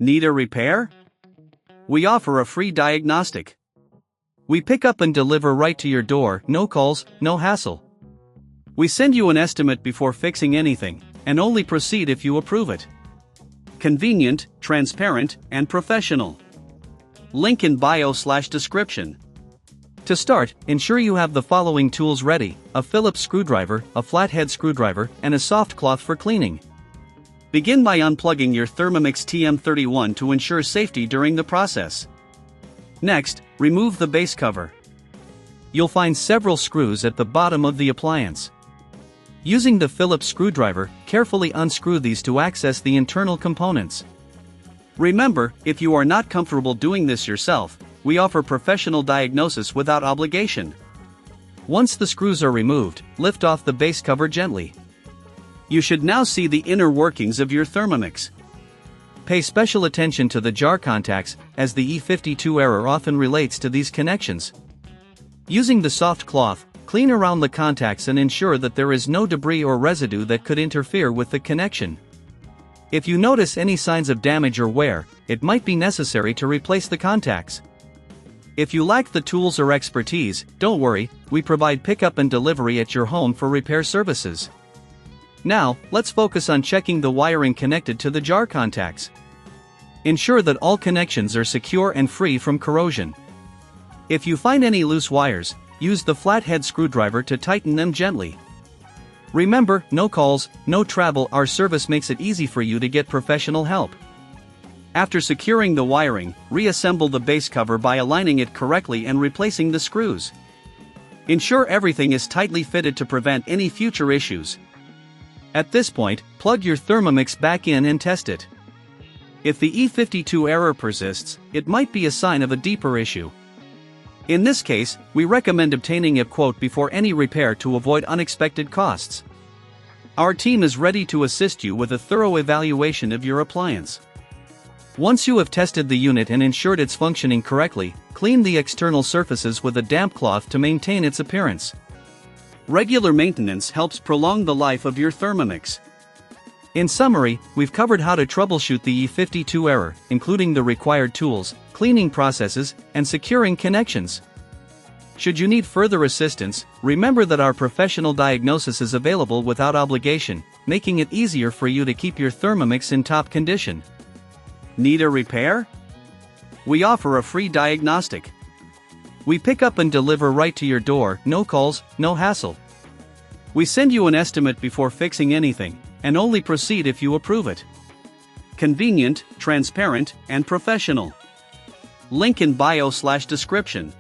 Need a repair? We offer a free diagnostic. We pick up and deliver right to your door, no calls, no hassle. We send you an estimate before fixing anything, and only proceed if you approve it. Convenient, transparent, and professional. Link in bio/description. To start, ensure you have the following tools ready: a Phillips screwdriver, a flathead screwdriver, and a soft cloth for cleaning. Begin by unplugging your Thermomix TM31 to ensure safety during the process. Next, remove the base cover. You'll find several screws at the bottom of the appliance. Using the Phillips screwdriver, carefully unscrew these to access the internal components. Remember, if you are not comfortable doing this yourself, we offer professional diagnosis without obligation. Once the screws are removed, lift off the base cover gently. You should now see the inner workings of your Thermomix. Pay special attention to the jar contacts, as the E52 error often relates to these connections. Using the soft cloth, clean around the contacts and ensure that there is no debris or residue that could interfere with the connection. If you notice any signs of damage or wear, it might be necessary to replace the contacts. If you lack the tools or expertise, don't worry, we provide pickup and delivery at your home for repair services. Now, let's focus on checking the wiring connected to the jar contacts. Ensure that all connections are secure and free from corrosion. If you find any loose wires, use the flathead screwdriver to tighten them gently. Remember, no calls, no travel. Our service makes it easy for you to get professional help. After securing the wiring, reassemble the base cover by aligning it correctly and replacing the screws. Ensure everything is tightly fitted to prevent any future issues. At this point, plug your Thermomix back in and test it. If the E52 error persists, it might be a sign of a deeper issue. In this case, we recommend obtaining a quote before any repair to avoid unexpected costs. Our team is ready to assist you with a thorough evaluation of your appliance. Once you have tested the unit and ensured it's functioning correctly, clean the external surfaces with a damp cloth to maintain its appearance. Regular maintenance helps prolong the life of your Thermomix. In summary, we've covered how to troubleshoot the E52 error, including the required tools, cleaning processes, and securing connections. Should you need further assistance, remember that our professional diagnosis is available without obligation, making it easier for you to keep your Thermomix in top condition. Need a repair? We offer a free diagnostic. We pick up and deliver right to your door, no calls, no hassle. We send you an estimate before fixing anything, and only proceed if you approve it. Convenient, transparent, and professional. Link in bio/description.